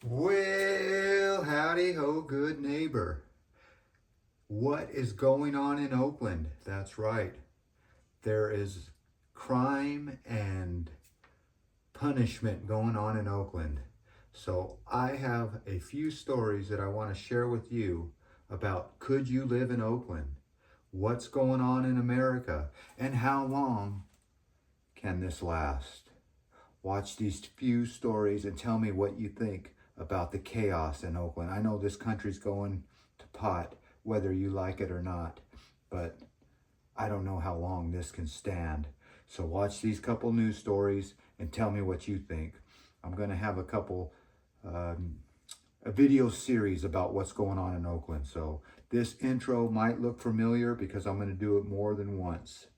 Well, howdy ho, good neighbor. What is going on in Oakland? That's right. There is crime and punishment going on in Oakland. So I have a few stories that I want to share with you about could you live in Oakland? What's going on in America? And how long can this last? Watch these few stories and tell me what you think about the chaos in Oakland. I know this country's going to pot, whether you like it or not, but I don't know how long this can stand. So watch these couple news stories and tell me what you think. I'm going to have a couple, a video series about what's going on in Oakland. So this intro might look familiar because I'm going to do it more than once.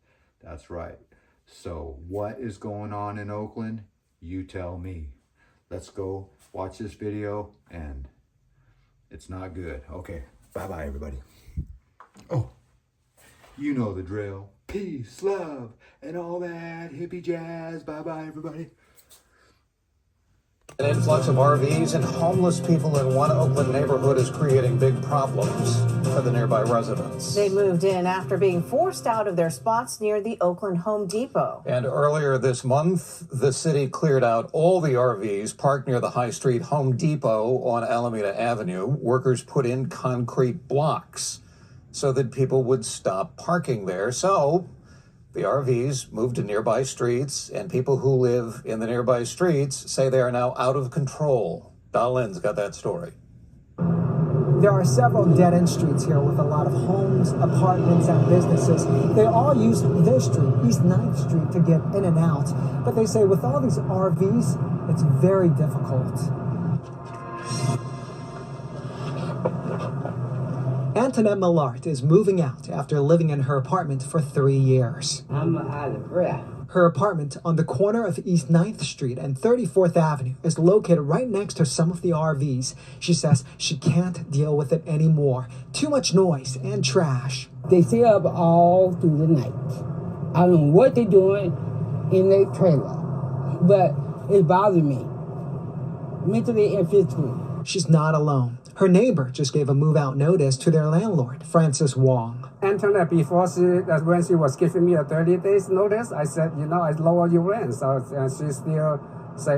That's right. So what is going on in Oakland? You tell me. Let's go watch this video, and it's not good. Okay, bye-bye, everybody. Oh, you know the drill. Peace, love, and all that hippie jazz. Bye-bye, everybody. An influx of RVs and homeless people in one Oakland neighborhood is creating big problems for the nearby residents. They moved in after being forced out of their spots near the Oakland Home Depot. And earlier this month, the city cleared out all the RVs parked near the High Street Home Depot on Alameda Avenue. Workers put in concrete blocks so that people would stop parking there. So the RVs moved to nearby streets, and people who live in the nearby streets say they are now out of control. Dal Lynn's got that story. There are several dead-end streets here with a lot of homes, apartments, and businesses. They all use this street, East 9th Street, to get in and out. But they say with all these RVs, it's very difficult. Antoinette Millard is moving out after living in her apartment for 3 years. I'm out of breath. Her apartment on the corner of East 9th Street and 34th Avenue is located right next to some of the RVs. She says she can't deal with it anymore. Too much noise and trash. They stay up all through the night. I don't know what they're doing in their trailer, but it bothers me, mentally and physically. She's not alone. Her neighbor just gave a move-out notice to their landlord, Francis Wong. Antoinette, when she was giving me a 30 days notice, I said, I lower your rent. So she still say,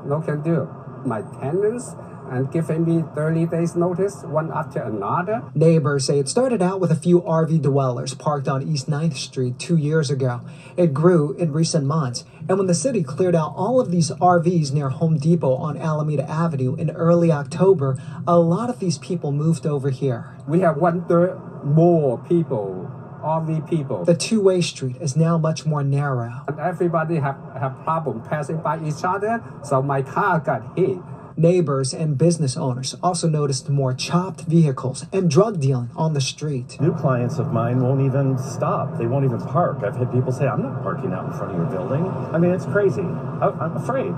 no can do. My tenants and giving me 30 days notice, one after another. Neighbors say it started out with a few RV dwellers parked on East 9th Street 2 years ago. It grew in recent months. And when the city cleared out all of these RVs near Home Depot on Alameda Avenue in early October, a lot of these people moved over here. We have 1/3 more people, RV people. The two-way street is now much more narrow. And everybody have problem passing by each other, so my car got hit. Neighbors and business owners also noticed more chopped vehicles and drug dealing on the street. New clients of mine won't even stop. They won't even park. I've had people say, I'm not parking out in front of your building. I mean, it's crazy. I'm afraid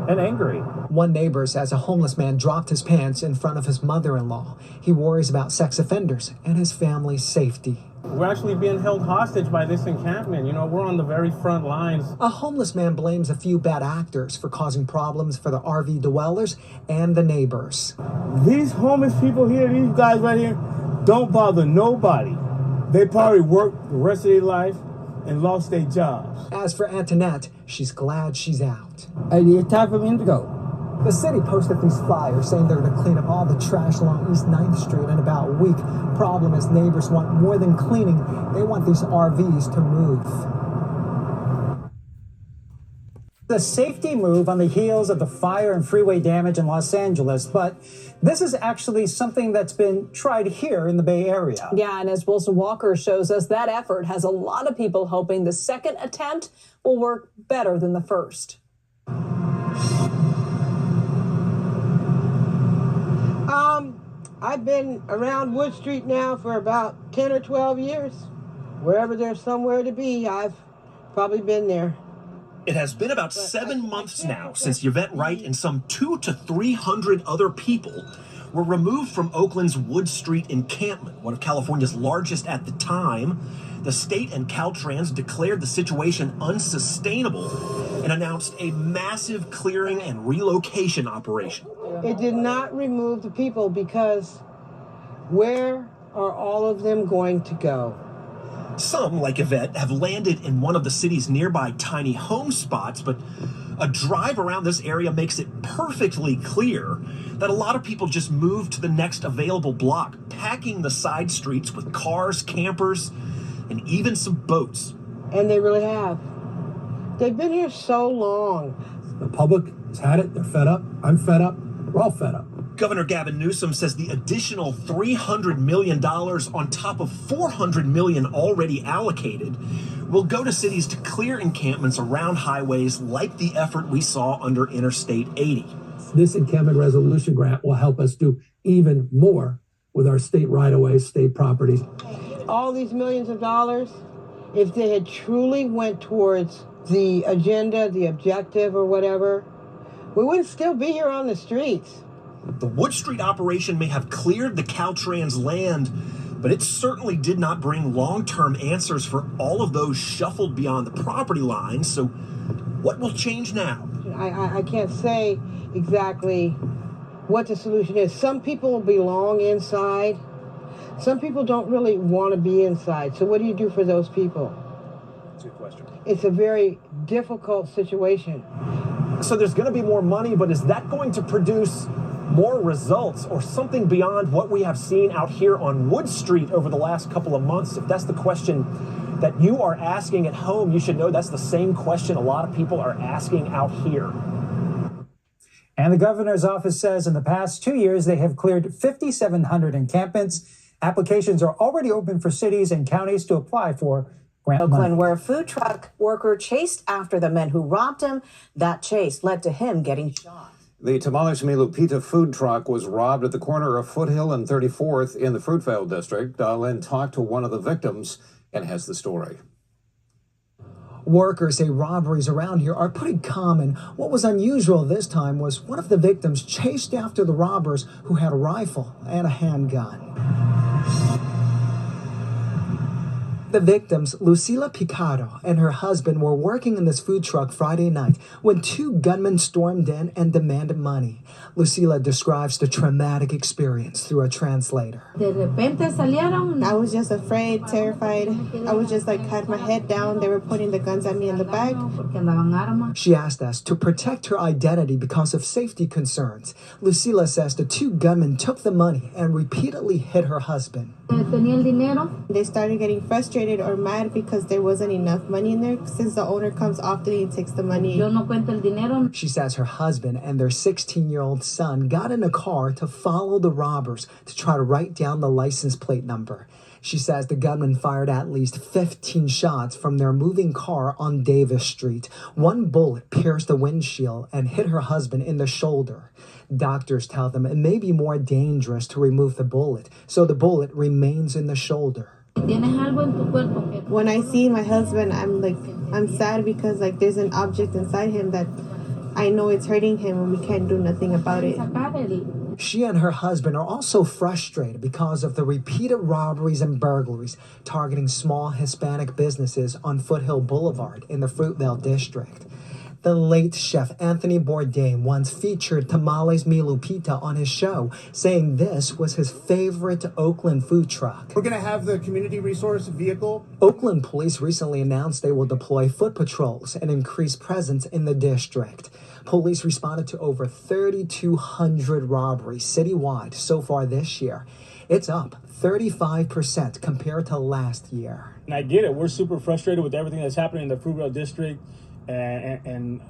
and angry. One neighbor says a homeless man dropped his pants in front of his mother-in-law. He worries about sex offenders and his family's safety. We're actually being held hostage by this encampment. We're on the very front lines. A homeless man blames a few bad actors for causing problems for the RV dwellers and the neighbors. These homeless people here, these guys right here, don't bother nobody. They probably worked the rest of their life and lost their jobs. As for Antoinette, she's glad she's out. It's time for me to go. The city posted these flyers saying they're going to clean up all the trash along East 9th Street in about a week. Problem is neighbors want more than cleaning. They want these RVs to move. The safety move on the heels of the fire and freeway damage in Los Angeles, but this is actually something that's been tried here in the Bay Area. Yeah, and as Wilson Walker shows us, that effort has a lot of people hoping the second attempt will work better than the first. I've been around Wood Street now for about 10 or 12 years. Wherever there's somewhere to be, I've probably been there. It has been about 7 months now since Yvette Wright and some 200 to 300 other people were removed from Oakland's Wood Street encampment, one of California's largest at the time. The state and Caltrans declared the situation unsustainable. and announced a massive clearing and relocation operation. It did not remove the people because where are all of them going to go? Some, like Yvette, have landed in one of the city's nearby tiny home spots, but a drive around this area makes it perfectly clear that a lot of people just move to the next available block, packing the side streets with cars, campers, and even some boats. And they really have. They've been here so long. The public has had it. They're fed up. I'm fed up. We're all fed up. Governor Gavin Newsom says the additional $300 million on top of $400 million already allocated will go to cities to clear encampments around highways like the effort we saw under Interstate 80. This encampment resolution grant will help us do even more with our state right-of-ways, state properties. All these millions of dollars, if they had truly went towards the agenda, the objective or whatever, we wouldn't still be here on the streets. The Wood Street operation may have cleared the Caltrans land, but it certainly did not bring long-term answers for all of those shuffled beyond the property line. So what will change now? I can't say exactly what the solution is. Some people belong inside. Some people don't really want to be inside. So what do you do for those people? That's a good question. It's a very difficult situation. So there's going to be more money, but is that going to produce more results or something beyond what we have seen out here on Wood Street over the last couple of months? If that's the question that you are asking at home, you should know that's the same question a lot of people are asking out here. And the governor's office says in the past 2 years, they have cleared 5,700 encampments. Applications are already open for cities and counties to apply for grant money. Oakland, where a food truck worker chased after the men who robbed him. That chase led to him getting shot. The Tamales Mi Lupita food truck was robbed at the corner of Foothill and 34th in the Fruitville district. Lynn talked to one of the victims and has the story. Workers say robberies around here are pretty common. What was unusual this time was one of the victims chased after the robbers who had a rifle and a handgun. The victims, Lucila Picado and her husband, were working in this food truck Friday night when two gunmen stormed in and demanded money. Lucila describes the traumatic experience through a translator. I was just afraid, terrified. I was just had my head down. They were pointing the guns at me in the back. She asked us to protect her identity because of safety concerns. Lucila says the two gunmen took the money and repeatedly hit her husband. They started getting frustrated or mad because there wasn't enough money in there since the owner comes often and takes the money. She says her husband and their 16-year-old son got in a car to follow the robbers to try to write down the license plate number. She says the gunman fired at least 15 shots from their moving car on Davis Street. One bullet pierced the windshield and hit her husband in the shoulder. Doctors tell them it may be more dangerous to remove the bullet, so the bullet remains in the shoulder. When I see my husband, I'm sad because there's an object inside him that I know it's hurting him and we can't do nothing about it. She and her husband are also frustrated because of the repeated robberies and burglaries targeting small Hispanic businesses on Foothill Boulevard in the Fruitville district. The late chef Anthony Bourdain once featured Tamales Mi Lupita on his show, saying this was his favorite Oakland food truck. We're going to have the community resource vehicle. Oakland police recently announced they will deploy foot patrols and increase presence in the district. Police responded to over 3,200 robberies citywide so far this year. It's up 35% compared to last year. And I get it. We're super frustrated with everything that's happening in the Fruitville district. And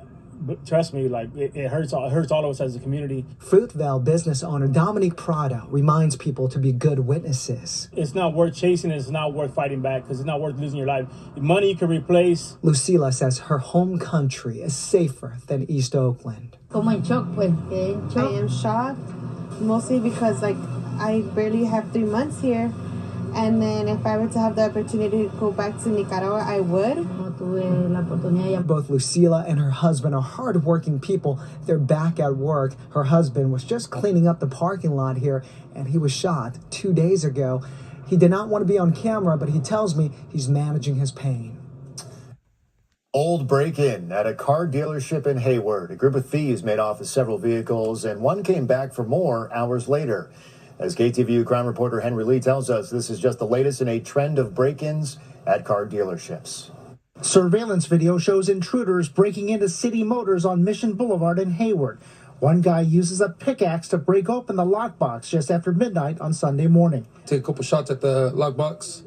trust me, it hurts all of us as a community. Fruitville business owner Dominique Prado reminds people to be good witnesses. It's not worth chasing. It's not worth fighting back because it's not worth losing your life. Money you can replace. Lucila says her home country is safer than East Oakland. I am shocked, mostly because I barely have 3 months here. And then if I were to have the opportunity to go back to Nicaragua, I would. Both Lucila and her husband are hardworking people. They're back at work. Her husband was just cleaning up the parking lot here, and he was shot 2 days ago. He did not want to be on camera, but he tells me he's managing his pain. Old break-in at a car dealership in Hayward. A group of thieves made off with several vehicles, and one came back for more hours later. As KTVU crime reporter Henry Lee tells us, this is just the latest in a trend of break-ins at car dealerships. Surveillance video shows intruders breaking into City Motors on Mission Boulevard in Hayward. One guy uses a pickaxe to break open the lockbox just after midnight on Sunday morning. Take a couple shots at the lockbox,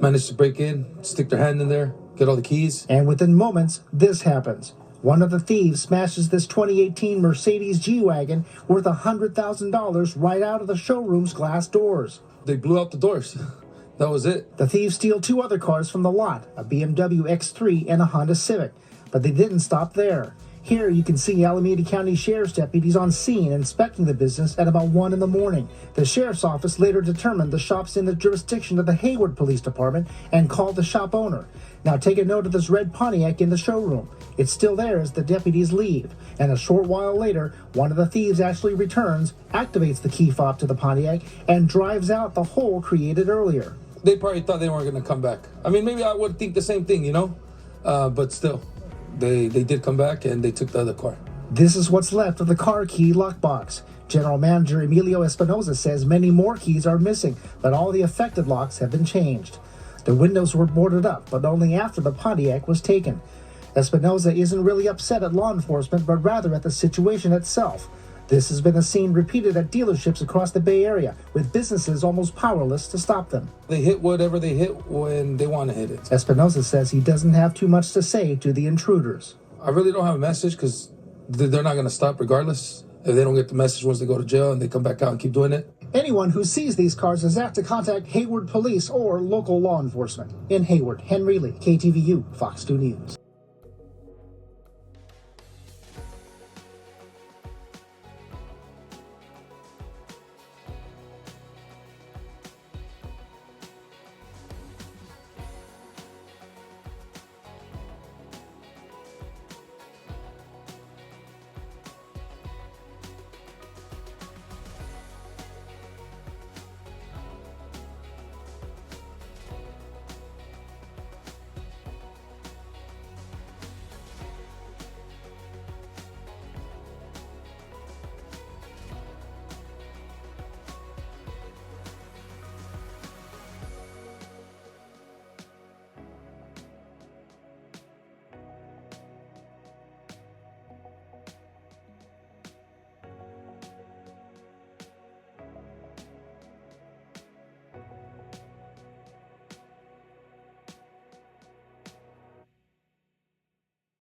managed to break in, stick their hand in there, get all the keys. And within moments, this happens. One of the thieves smashes this 2018 Mercedes G-Wagon worth $100,000 right out of the showroom's glass doors. They blew out the doors. That was it. The thieves steal two other cars from the lot, a BMW X3 and a Honda Civic. But they didn't stop there. Here you can see Alameda County Sheriff's deputies on scene inspecting the business at about 1 in the morning. The Sheriff's Office later determined the shop's in the jurisdiction of the Hayward Police Department and called the shop owner. Now take a note of this red Pontiac in the showroom. It's still there as the deputies leave. And a short while later, one of the thieves actually returns, activates the key fob to the Pontiac, and drives out the hole created earlier. They probably thought they weren't going to come back. I mean, maybe I would think the same thing, but still. They did come back and they took the other car. This is what's left of the car key lockbox. General Manager Emilio Espinoza says many more keys are missing, but all the affected locks have been changed. The windows were boarded up, but only after the Pontiac was taken. Espinoza isn't really upset at law enforcement, but rather at the situation itself. This has been a scene repeated at dealerships across the Bay Area, with businesses almost powerless to stop them. They hit whatever they hit when they want to hit it. Espinoza says he doesn't have too much to say to the intruders. I really don't have a message because they're not going to stop regardless. If they don't get the message once they go to jail and they come back out and keep doing it. Anyone who sees these cars is asked to contact Hayward Police or local law enforcement. In Hayward, Henry Lee, KTVU, Fox 2 News.